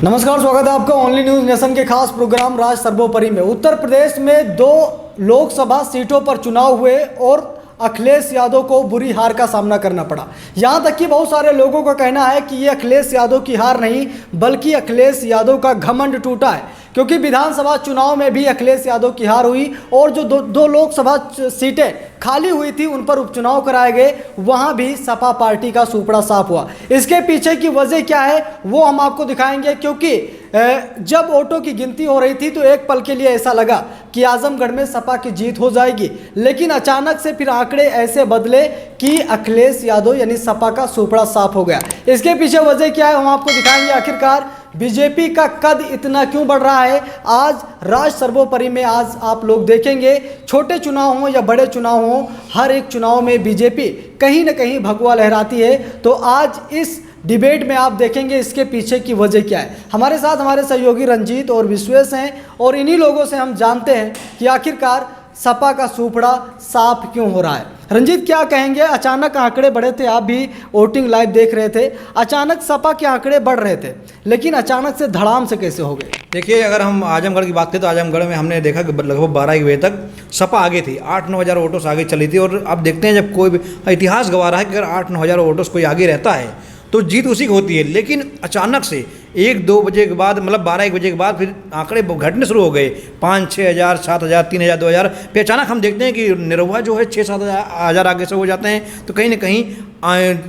नमस्कार, स्वागत है आपका ओनली न्यूज़ नेशन के खास प्रोग्राम राज सर्वोपरि में। उत्तर प्रदेश में 2 लोकसभा सीटों पर चुनाव हुए और अखिलेश यादव को बुरी हार का सामना करना पड़ा। यहां तक कि बहुत सारे लोगों का कहना है कि ये अखिलेश यादव की हार नहीं बल्कि अखिलेश यादव का घमंड टूटा है, क्योंकि विधानसभा चुनाव में भी अखिलेश यादव की हार हुई और जो दो लोकसभा सीटें खाली हुई थी उन पर उपचुनाव कराए गए, वहां भी सपा पार्टी का सुपड़ा साफ हुआ। इसके पीछे की वजह क्या है वो हम आपको दिखाएंगे, क्योंकि जब वोटों की गिनती हो रही थी तो एक पल के लिए ऐसा लगा कि आजमगढ़ में सपा की जीत हो जाएगी, लेकिन अचानक से फिर आंकड़े ऐसे बदले कि अखिलेश यादव यानी सपा का सुपड़ा साफ हो गया। इसके पीछे वजह क्या है हम आपको दिखाएंगे। आखिरकार बीजेपी का कद इतना क्यों बढ़ रहा है, आज राज सर्वोपरि में आज आप लोग देखेंगे। छोटे चुनाव हों या बड़े चुनाव हों, हर एक चुनाव में बीजेपी कहीं ना कहीं भगवा लहराती है। तो आज इस डिबेट में आप देखेंगे इसके पीछे की वजह क्या है। हमारे साथ हमारे सहयोगी रंजीत और विश्वेश हैं और इन्हीं लोगों से हम जानते हैं कि आखिरकार सपा का सुपड़ा साफ क्यों हो रहा है। रंजीत, क्या कहेंगे? अचानक आंकड़े बढ़े थे, आप भी वोटिंग लाइव देख रहे थे, अचानक सपा के आंकड़े बढ़ रहे थे, लेकिन अचानक से धड़ाम से कैसे हो गए? देखिए, अगर हम आजमगढ़ की बात करें तो आजमगढ़ में हमने देखा कि लगभग 12 बजे तक सपा आगे थी, 8-9 हज़ार वोटों से आगे चली थी। और अब देखते हैं जब कोई भी इतिहास गवा रहा है कि अगर 8-9 हज़ार वोटों से कोई आगे रहता है तो जीत उसी की होती है। लेकिन अचानक से 1-2 बजे के बाद, मतलब 12-1 बजे के बाद फिर आंकड़े घटने शुरू हो गए, 5-6 हज़ार, 7 हज़ार, 3 हज़ार, 2 हज़ार। फिर अचानक हम देखते हैं कि निरहुआ जो है 6-7 हज़ार आगे से हो जाते हैं। तो कहीं ना कहीं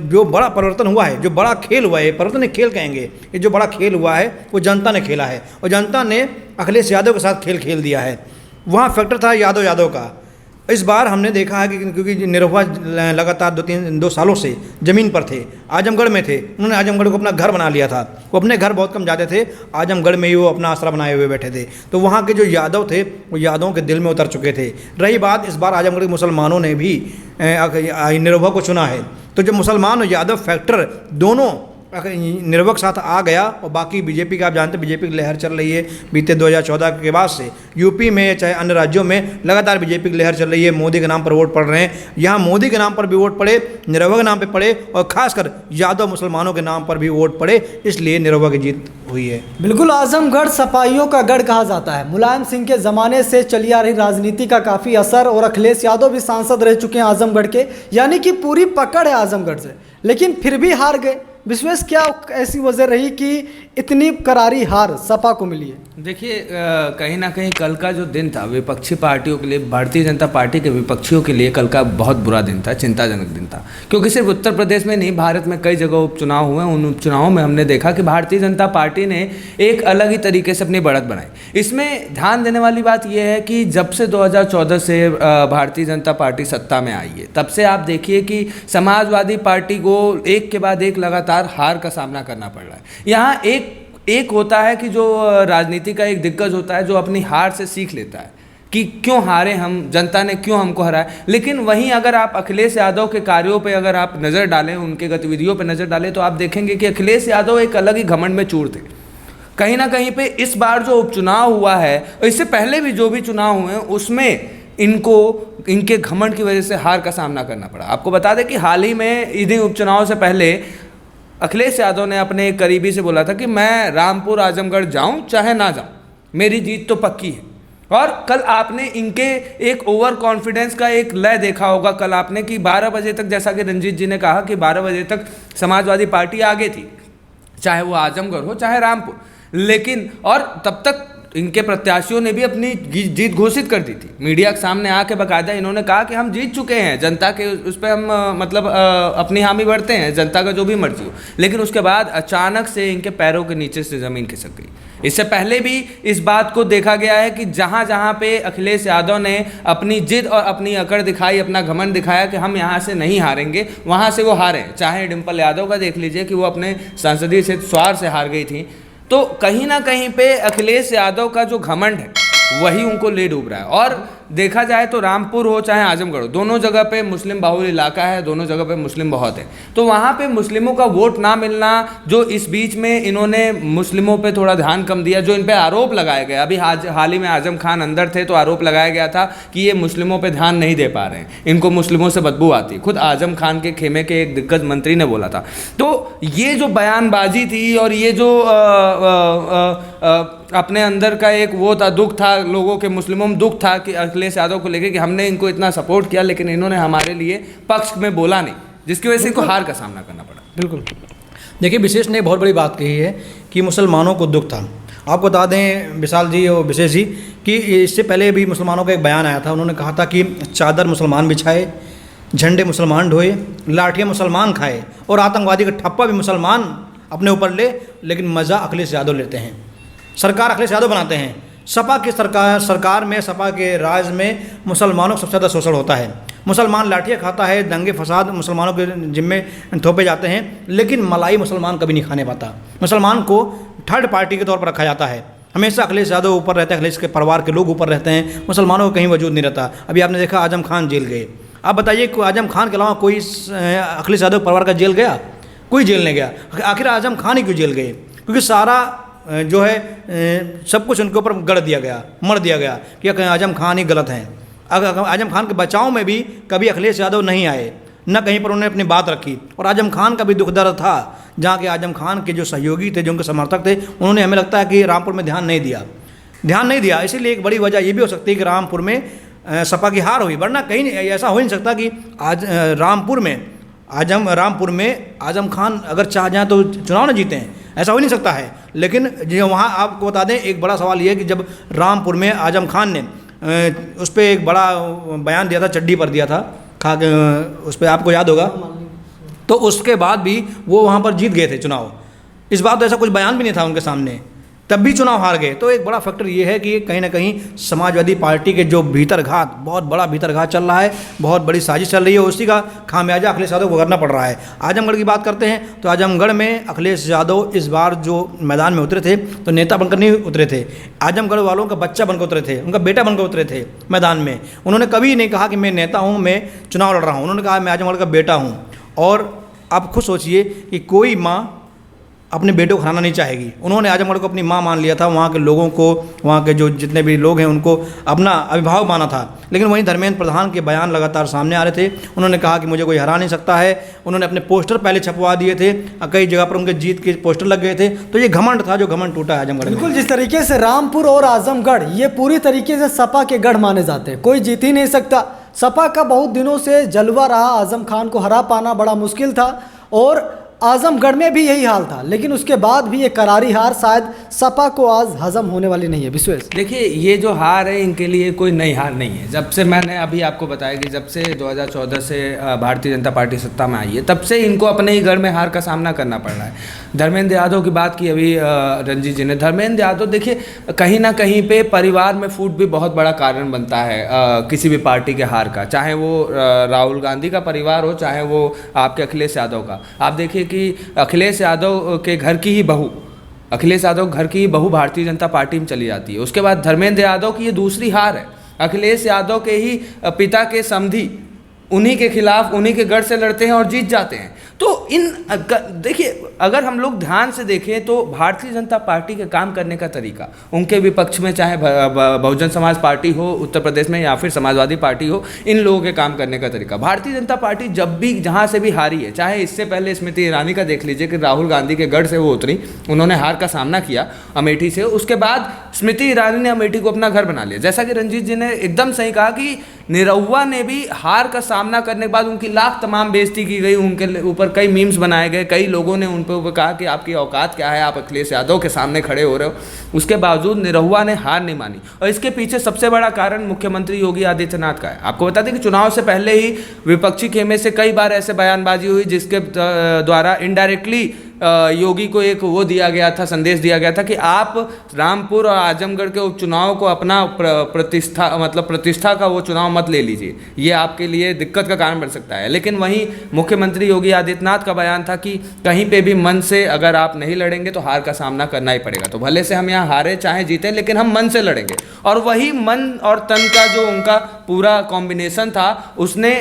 जो बड़ा परिवर्तन हुआ है, जो बड़ा खेल हुआ है, परिवर्तन खेल कहेंगे, ये जो बड़ा खेल हुआ है वो जनता ने खेला है और जनता ने अखिलेश यादव के साथ खेल दिया है। वहाँ फैक्टर था यादव का। इस बार हमने देखा है कि क्योंकि निरहुआ लगातार 2 सालों से ज़मीन पर थे, आजमगढ़ में थे, उन्होंने आजमगढ़ को अपना घर बना लिया था। वो अपने घर बहुत कम जाते थे, आजमगढ़ में ही वो अपना आसरा बनाए हुए बैठे थे। तो वहाँ के जो यादव थे वो यादवों के दिल में उतर चुके थे। रही बात, इस बार आजमगढ़ के मुसलमानों ने भी निरहुआ को चुना है। तो जो मुसलमान और यादव फैक्टर दोनों निरहुआ के साथ आ गया और बाकी बीजेपी का, आप जानते हैं बीजेपी की लहर चल रही है बीते 2014 के बाद से। यूपी में चाहे अन्य राज्यों में लगातार बीजेपी की लहर चल रही है, मोदी के नाम पर वोट पड़ रहे हैं। यहाँ मोदी के नाम पर भी वोट पड़े, निरहुआ के नाम पर पड़े और खासकर यादव मुसलमानों के नाम पर भी वोट पड़े, इसलिए निरहुआ की जीत हुई है। बिल्कुल, आजमगढ़ सपाइयों का गढ़ कहा जाता है। मुलायम सिंह के ज़माने से चली आ रही राजनीति का काफ़ी असर, और अखिलेश यादव भी सांसद रह चुके हैं आजमगढ़ के, यानी कि पूरी पकड़ है आजमगढ़ से, लेकिन फिर भी हार गए। विश्वेश, क्या ऐसी वजह रही कि इतनी करारी हार सपा को मिली है? देखिए, कहीं ना कहीं कल का जो दिन था विपक्षी पार्टियों के लिए, भारतीय जनता पार्टी के विपक्षियों के लिए कल का बहुत बुरा दिन था, चिंताजनक दिन था। क्योंकि सिर्फ उत्तर प्रदेश में नहीं, भारत में कई जगह उपचुनाव हुए। उन उपचुनावों में हमने देखा कि भारतीय जनता पार्टी ने एक अलग ही तरीके से अपनी बढ़त बनाई। इसमें ध्यान देने वाली बात यह है कि जब से 2014 से भारतीय जनता पार्टी सत्ता में आई है, तब से आप देखिए कि समाजवादी पार्टी को एक के बाद एक लगातार हार का सामना करना पड़ रहा है। यहाँ एक होता है कि जो राजनीति का एक दिग्गज होता है जो अपनी हार से सीख लेता है कि क्यों हारे हम, जनता ने क्यों हमको हराया। लेकिन वहीं अगर आप अखिलेश यादव के कार्यों पे अगर आप नज़र डालें, उनके गतिविधियों पे नज़र डालें, तो आप देखेंगे कि अखिलेश यादव एक अलग ही घमंड में चूर थे। कहीं ना कहीं पे इस बार जो उपचुनाव हुआ है, इससे पहले भी जो भी चुनाव हुए हैं उसमें इनके घमंड की वजह से हार का सामना करना पड़ा। आपको बता दें कि हाल ही में इन्हीं उपचुनाव से पहले अखिलेश यादव ने अपने एक करीबी से बोला था कि मैं रामपुर आजमगढ़ जाऊं चाहे ना जाऊं, मेरी जीत तो पक्की है। और कल आपने इनके एक ओवर कॉन्फिडेंस का एक लय देखा होगा कल आपने कि 12 बजे तक, जैसा कि रंजीत जी ने कहा कि 12 बजे तक समाजवादी पार्टी आगे थी, चाहे वो आजमगढ़ हो चाहे रामपुर। लेकिन और तब तक इनके प्रत्याशियों ने भी अपनी जीत घोषित कर दी थी। मीडिया के सामने आके बाकायदा इन्होंने कहा कि हम जीत चुके हैं, जनता के उस पर हम मतलब अपनी हामी भरते हैं, जनता का जो भी मर्जी हो। लेकिन उसके बाद अचानक से इनके पैरों के नीचे से ज़मीन खिसक गई। इससे पहले भी इस बात को देखा गया है कि जहाँ जहाँ पे अखिलेश यादव ने अपनी जिद और अपनी अकड़ दिखाई, अपना घमंड दिखाया कि हम यहाँ से नहीं हारेंगे, वहाँ से वो हारे। चाहे डिम्पल यादव का देख लीजिए कि वो अपने संसदीय क्षेत्र स्वार से हार गई थी। तो कहीं ना कहीं पे अखिलेश यादव का जो घमंड है वही उनको ले डूब रहा है। और देखा जाए तो रामपुर हो चाहे आजमगढ़ हो, दोनों जगह पे मुस्लिम बाहुल इलाका है, दोनों जगह पे मुस्लिम बहुत है। तो वहाँ पे मुस्लिमों का वोट ना मिलना, जो इस बीच में इन्होंने मुस्लिमों पे थोड़ा ध्यान कम दिया, जो इन पे आरोप लगाए गए, अभी हाल ही में आजम खान अंदर थे तो आरोप लगाया गया था कि ये मुस्लिमों पे ध्यान नहीं दे पा रहे हैं, इनको मुस्लिमों से बदबू आती। खुद आजम खान के खेमे के एक दिग्गज मंत्री ने बोला था। तो ये जो बयानबाजी थी और ये जो अपने अंदर का एक वो था, दुख था लोगों के, मुस्लिमों में दुख था कि अखिलेश यादव को लेकर कि हमने इनको इतना सपोर्ट किया लेकिन इन्होंने हमारे लिए पक्ष में बोला नहीं, जिसकी वजह से इनको हार का सामना करना पड़ा। बिल्कुल। देखिए, विशेष ने बहुत बड़ी बात कही है कि मुसलमानों को दुख था। आपको बता दें विशाल जी और विशेष जी कि इससे पहले भी मुसलमानों का एक बयान आया था। उन्होंने कहा था कि चादर मुसलमान बिछाए, झंडे मुसलमान ढोए, लाठियाँ मुसलमान खाए और आतंकवादी का ठप्पा भी मुसलमान अपने ऊपर ले, लेकिन मज़ा अखिलेश यादव लेते हैं, सरकार अखिलेश यादव बनाते हैं। सपा की सरकार में, सपा के राज में मुसलमानों को सबसे ज़्यादा शोषण होता है। मुसलमान लाठियाँ खाता है, दंगे फसाद मुसलमानों के जिम्मे थोपे जाते हैं, लेकिन मलाई मुसलमान कभी नहीं खाने पाता। मुसलमान को थर्ड पार्टी के तौर पर रखा जाता है। हमेशा अखिलेश यादव ऊपर रहते हैं, अखिलेश के परिवार के लोग ऊपर रहते हैं, मुसलमानों को कहीं वजूद नहीं रहता। अभी आपने देखा आजम खान जेल गए। आप बताइए आजम खान के अलावा कोई अखिलेश यादव परिवार का जेल गया? कोई जेल नहीं गया। आखिर आजम खान ही क्यों जेल गए? क्योंकि सारा जो है सब कुछ उनके ऊपर गढ़ दिया गया, मर दिया गया कि आजम खान ही गलत हैं। अगर आजम खान के बचाव में भी कभी अखिलेश यादव नहीं आए, न कहीं पर उन्होंने अपनी बात रखी। और आजम खान का भी दुख दर्द था, जहाँ के आजम खान के जो सहयोगी थे, जो उनके समर्थक थे, उन्होंने हमें लगता है कि रामपुर में ध्यान नहीं दिया। इसीलिए एक बड़ी वजह ये भी हो सकती है कि रामपुर में सपा की हार हुई, वरना कहीं ऐसा हो नहीं सकता कि आज रामपुर में आजम खान अगर चाह जाएँ तो चुनाव न जीते हैं, ऐसा हो नहीं सकता है। लेकिन जो वहाँ आपको बता दें, एक बड़ा सवाल ये है कि जब रामपुर में आजम खान ने उस पर एक बड़ा बयान दिया था, चड्डी पर दिया था, उस पर आपको याद होगा, तो उसके बाद भी वो वहाँ पर जीत गए थे चुनाव। इस बार तो ऐसा कुछ बयान भी नहीं था उनके सामने, तब भी चुनाव हार गए। तो एक बड़ा फैक्टर ये है कि कहीं ना कहीं समाजवादी पार्टी के जो भीतरघात, बहुत बड़ा भीतरघात चल रहा है, बहुत बड़ी साजिश चल रही है, उसी का खामियाजा अखिलेश यादव को करना पड़ रहा है। आजमगढ़ की बात करते हैं तो आजमगढ़ में अखिलेश यादव इस बार जो मैदान में उतरे थे तो नेता बनकर नहीं उतरे थे, आजमगढ़ वालों का बच्चा बनकर उतरे थे, उनका बेटा बनकर उतरे थे मैदान में। उन्होंने कभी नहीं कहा कि मैं नेता हूँ, मैं चुनाव लड़ रहा हूँ। उन्होंने कहा मैं आजमगढ़ का बेटा हूँ। और आप खुद सोचिए कि कोई माँ अपने बेटों को हराना नहीं चाहेगी। उन्होंने आजमगढ़ को अपनी माँ मान लिया था, वहाँ के लोगों को, वहाँ के जो जितने भी लोग हैं उनको अपना अभिभावक माना था। लेकिन वहीं धर्मेंद्र प्रधान के बयान लगातार सामने आ रहे थे। उन्होंने कहा कि मुझे कोई हरा नहीं सकता है। उन्होंने अपने पोस्टर पहले छपवा दिए थे, कई जगह पर उनके जीत के पोस्टर लग गए थे। तो ये घमंड था, जो घमंड टूटा है आजमगढ़ में। बिल्कुल, जिस तरीके से रामपुर और आजमगढ़ ये पूरी तरीके से सपा के गढ़ माने जाते हैं, कोई जीत ही नहीं सकता। सपा का बहुत दिनों से जलवा रहा, आजम खान को हरा पाना बड़ा मुश्किल था और आजमगढ़ में भी यही हाल था। लेकिन उसके बाद भी ये करारी हार शायद सपा को आज हजम होने वाली नहीं है। विश्वेश, देखिए, ये जो हार है इनके लिए कोई नई हार नहीं है। जब से मैंने अभी आपको बताया कि जब से 2014 से भारतीय जनता पार्टी सत्ता में आई है, तब से इनको अपने ही घर में हार का सामना करना पड़ रहा है। धर्मेंद्र यादव की बात की अभी रंजीत जी ने। धर्मेंद्र यादव देखिए, कहीं ना कहीं पे परिवार में फूट भी बहुत बड़ा कारण बनता है किसी भी पार्टी के हार का, चाहे वो राहुल गांधी का परिवार हो, चाहे वो आपके अखिलेश यादव का। आप देखिए कि अखिलेश यादव के घर की ही बहू भारतीय जनता पार्टी में चली जाती है। उसके बाद धर्मेंद्र यादव की ये दूसरी हार है। अखिलेश यादव के ही पिता के समधी उन्हीं के खिलाफ, उन्हीं के गढ़ से लड़ते हैं और जीत जाते हैं। तो देखिए, अगर हम लोग ध्यान से देखें तो भारतीय जनता पार्टी के काम करने का तरीका, उनके विपक्ष में चाहे बहुजन समाज पार्टी हो उत्तर प्रदेश में या फिर समाजवादी पार्टी हो, इन लोगों के काम करने का तरीका, भारतीय जनता पार्टी जब भी जहां से भी हारी है, चाहे इससे पहले स्मृति ईरानी का देख लीजिए कि राहुल गांधी के गढ़ से वो उतरी, उन्होंने हार का सामना किया अमेठी से। उसके बाद स्मृति ईरानी ने अमेठी को अपना घर बना लिया। जैसा कि रंजीत जी ने एकदम सही कहा कि निरहुआ ने भी हार का सामना करने के बाद उनकी लाख तमाम बेइज्जती की गई, उनके ऊपर कई मीम्स बनाए गए, कई लोगों ने उन पर कहा कि आपकी औकात क्या है, आप अखिलेश यादव के सामने खड़े हो रहे हो। उसके बावजूद निरहुआ ने हार नहीं मानी और इसके पीछे सबसे बड़ा कारण मुख्यमंत्री योगी आदित्यनाथ का है। आपको बता दें कि चुनाव से पहले ही विपक्षी खेमे से कई बार ऐसे बयानबाजी हुई जिसके द्वारा इनडायरेक्टली योगी को एक वो दिया गया था, संदेश दिया गया था कि आप रामपुर और आजमगढ़ के उपचुनाव को अपना प्रतिष्ठा का वो चुनाव मत ले लीजिए, ये आपके लिए दिक्कत का कारण बन सकता है। लेकिन वहीं मुख्यमंत्री योगी आदित्यनाथ का बयान था कि कहीं पे भी मन से अगर आप नहीं लड़ेंगे तो हार का सामना करना ही पड़ेगा। तो भले से हम यहाँ हारे चाहे जीते, लेकिन हम मन से लड़ेंगे। और वही मन और तन का जो उनका पूरा कॉम्बिनेशन था, उसने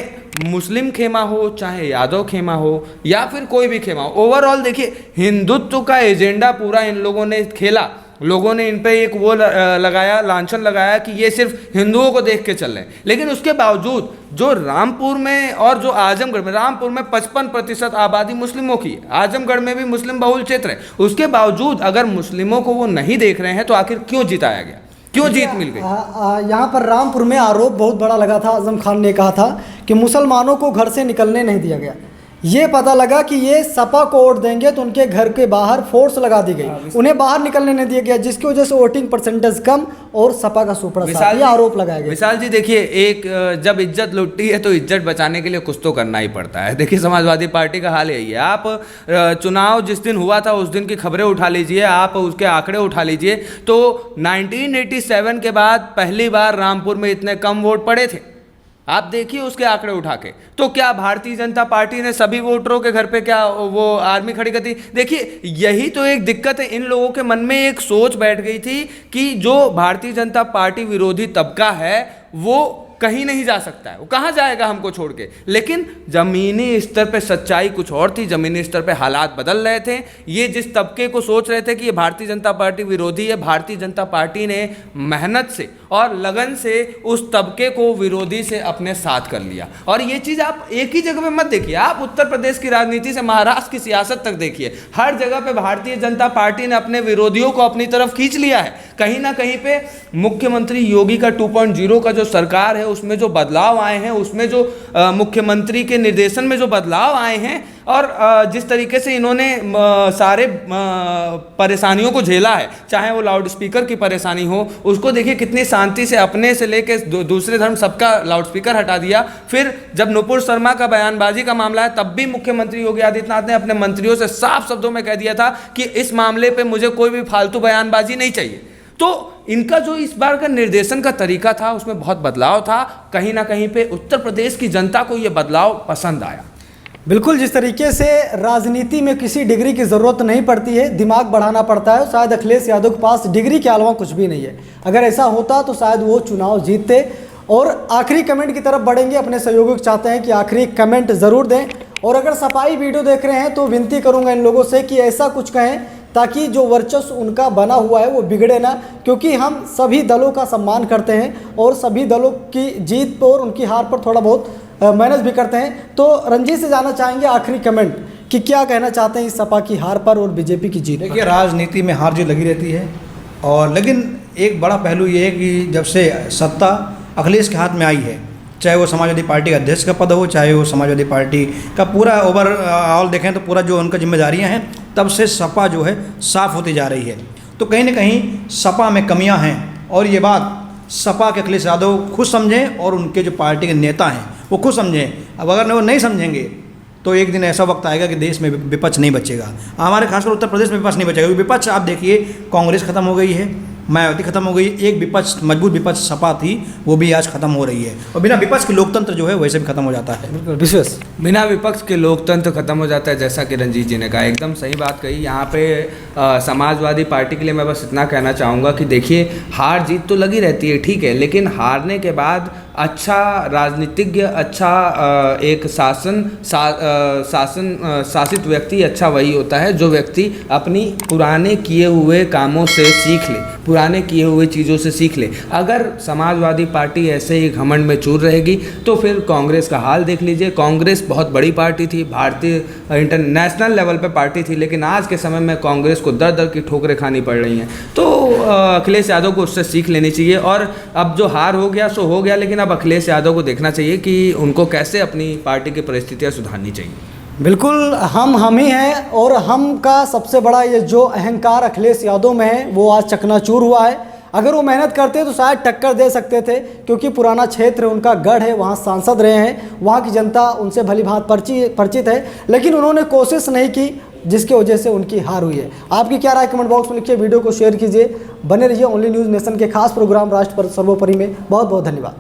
मुस्लिम खेमा हो चाहे यादव खेमा हो या फिर कोई भी खेमा हो, ओवरऑल देखिए हिंदुत्व का एजेंडा पूरा इन लोगों ने खेला। लोगों ने इन पे एक वो लगाया, लांछन लगाया कि ये सिर्फ हिंदुओं को देख के चल रहे हैं। लेकिन उसके बावजूद जो रामपुर में और जो आजमगढ़ में, रामपुर में 55% आबादी मुस्लिमों की है, आजमगढ़ में भी मुस्लिम बहुल क्षेत्र है, उसके बावजूद अगर मुस्लिमों को वो नहीं देख रहे हैं तो आखिर क्यों जिताया गया, क्यों जीत मिल गई? यहाँ पर रामपुर में आरोप बहुत बड़ा लगा था। आजम खान ने कहा था कि मुसलमानों को घर से निकलने नहीं दिया गया। ये पता लगा कि ये सपा को वोट देंगे तो उनके घर के बाहर फोर्स लगा दी गई, उन्हें बाहर निकलने नहीं दिया गया, जिसकी वजह से वोटिंग परसेंटेज कम और सपा का सुपड़ा साथ, ये आरोप लगाया गया। विशाल जी देखिए, एक जब इज्जत लुटती है तो इज्जत बचाने के लिए कुछ तो करना ही पड़ता है। देखिए समाजवादी पार्टी का हाल यही है। आप चुनाव जिस दिन हुआ था उस दिन की खबरें उठा लीजिए, आप उसके आंकड़े उठा लीजिए, तो 1987 के बाद पहली बार रामपुर में इतने कम वोट पड़े थे। आप देखिए उसके आंकड़े उठा के, तो क्या भारतीय जनता पार्टी ने सभी वोटरों के घर पे क्या वो आर्मी खड़ी कर दी? देखिए यही तो एक दिक्कत है, इन लोगों के मन में एक सोच बैठ गई थी कि जो भारतीय जनता पार्टी विरोधी तबका है वो कहीं नहीं जा सकता है, वो कहाँ जाएगा हमको छोड़ के। लेकिन जमीनी स्तर पे सच्चाई कुछ और थी, जमीनी स्तर पे हालात बदल रहे थे। ये जिस तबके को सोच रहे थे कि ये भारतीय जनता पार्टी विरोधी है, भारतीय जनता पार्टी ने मेहनत से और लगन से उस तबके को विरोधी से अपने साथ कर लिया। और ये चीज़ आप एक ही जगह पे मत देखिए, आप उत्तर प्रदेश की राजनीति से महाराष्ट्र की सियासत तक देखिए, हर जगह पे भारतीय जनता पार्टी ने अपने विरोधियों को अपनी तरफ खींच लिया है। कहीं ना कहीं पे मुख्यमंत्री योगी का 2.0 का जो सरकार है उसमें जो बदलाव आए हैं, उसमें जो मुख्यमंत्री के निर्देशन में जो बदलाव आए हैं, और जिस तरीके से इन्होंने सारे परेशानियों को झेला है, चाहे वो लाउड स्पीकर की परेशानी हो, उसको देखिए कितनी शांति से अपने से लेके दूसरे धर्म सबका लाउड स्पीकर हटा दिया। फिर जब नुपुर शर्मा का बयानबाजी का मामला है, तब भी मुख्यमंत्री योगी आदित्यनाथ ने अपने मंत्रियों से साफ शब्दों में कह दिया था कि इस मामले पर मुझे कोई भी फालतू बयानबाजी नहीं चाहिए। तो इनका जो इस बार का निर्देशन का तरीका था उसमें बहुत बदलाव था। कहीं ना कहीं पे उत्तर प्रदेश की जनता को ये बदलाव पसंद आया। बिल्कुल, जिस तरीके से राजनीति में किसी डिग्री की ज़रूरत नहीं पड़ती है, दिमाग बढ़ाना पड़ता है, शायद अखिलेश यादव के पास डिग्री के अलावा कुछ भी नहीं है। अगर ऐसा होता तो शायद वो चुनाव जीतते। और आखिरी कमेंट की तरफ बढ़ेंगे, अपने सहयोगी चाहते हैं कि आखिरी कमेंट ज़रूर दें। और अगर सफाई वीडियो देख रहे हैं तो विनती करूँगा इन लोगों से कि ऐसा कुछ कहें ताकि जो वर्चस्व उनका बना हुआ है वो बिगड़े ना, क्योंकि हम सभी दलों का सम्मान करते हैं और सभी दलों की जीत पर और उनकी हार पर थोड़ा बहुत मैनेज भी करते हैं। तो रंजीत से जानना चाहेंगे आखिरी कमेंट कि क्या कहना चाहते हैं इस सपा की हार पर और बीजेपी की जीत पर? देखिए, राजनीति में हार जीत लगी रहती है, और लेकिन एक बड़ा पहलू ये है कि जब से सत्ता अखिलेश के हाथ में आई है, चाहे वो समाजवादी पार्टी का अध्यक्ष का पद हो, चाहे वो समाजवादी पार्टी का पूरा ओवरऑल देखें तो पूरा जो उनका जिम्मेदारियां हैं, तब से सपा जो है साफ होती जा रही है। तो कहीं ना कहीं सपा में कमियां हैं, और ये बात सपा के अखिलेश यादव खुद समझें और उनके जो पार्टी के नेता हैं वो खुद समझें। अब अगर वो नहीं समझेंगे तो एक दिन ऐसा वक्त आएगा कि देश में विपक्ष नहीं बचेगा, हमारे खासकर उत्तर प्रदेश में विपक्ष नहीं बचेगा। विपक्ष आप देखिए, कांग्रेस खत्म हो गई है, मायावती खत्म हो गई, एक विपक्ष मजबूत विपक्ष सपा थी वो भी आज खत्म हो रही है, और बिना विपक्ष के लोकतंत्र जो है वैसे भी खत्म हो जाता है। विश्वास बिना विपक्ष के लोकतंत्र खत्म हो जाता है, जैसा कि रंजीत जी ने कहा, एकदम सही बात कही। यहाँ पे समाजवादी पार्टी के लिए मैं बस इतना कहना चाहूँगा कि देखिए, हार जीत तो लगी रहती है, ठीक है, लेकिन हारने के बाद अच्छा राजनीतिज्ञ, अच्छा एक शासित व्यक्ति अच्छा वही होता है जो व्यक्ति अपनी पुराने किए हुए कामों से सीख ले, पुराने किए हुए चीज़ों से सीख ले। अगर समाजवादी पार्टी ऐसे ही घमंड में चूर रहेगी तो फिर कांग्रेस का हाल देख लीजिए। कांग्रेस बहुत बड़ी पार्टी थी, भारतीय इंटरनेशनल लेवल पे पार्टी थी, लेकिन आज के समय में कांग्रेस को दर दर की ठोकरें खानी पड़ रही हैं। तो अखिलेश यादव को उससे सीख लेनी चाहिए। और अब जो हार हो गया सो हो गया, लेकिन अब अखिलेश यादव को देखना चाहिए कि उनको कैसे अपनी पार्टी की परिस्थितियाँ सुधारनी चाहिए। बिल्कुल, हम ही हैं, और हम का सबसे बड़ा ये जो अहंकार अखिलेश यादव में है वो आज चकनाचूर हुआ है। अगर वो मेहनत करते तो शायद टक्कर दे सकते थे, क्योंकि पुराना क्षेत्र उनका गढ़ है, वहाँ सांसद रहे हैं, वहाँ की जनता उनसे भली भांति परिचित है, लेकिन उन्होंने कोशिश नहीं की। जिसकी वजह से उनकी हार हुई है। आपकी क्या राय कमेंट बॉक्स में लिखिए, वीडियो को शेयर कीजिए। बने रहिए ओनली न्यूज़ नेशन के खास प्रोग्राम राष्ट्र सर्वोपरि में। बहुत बहुत धन्यवाद।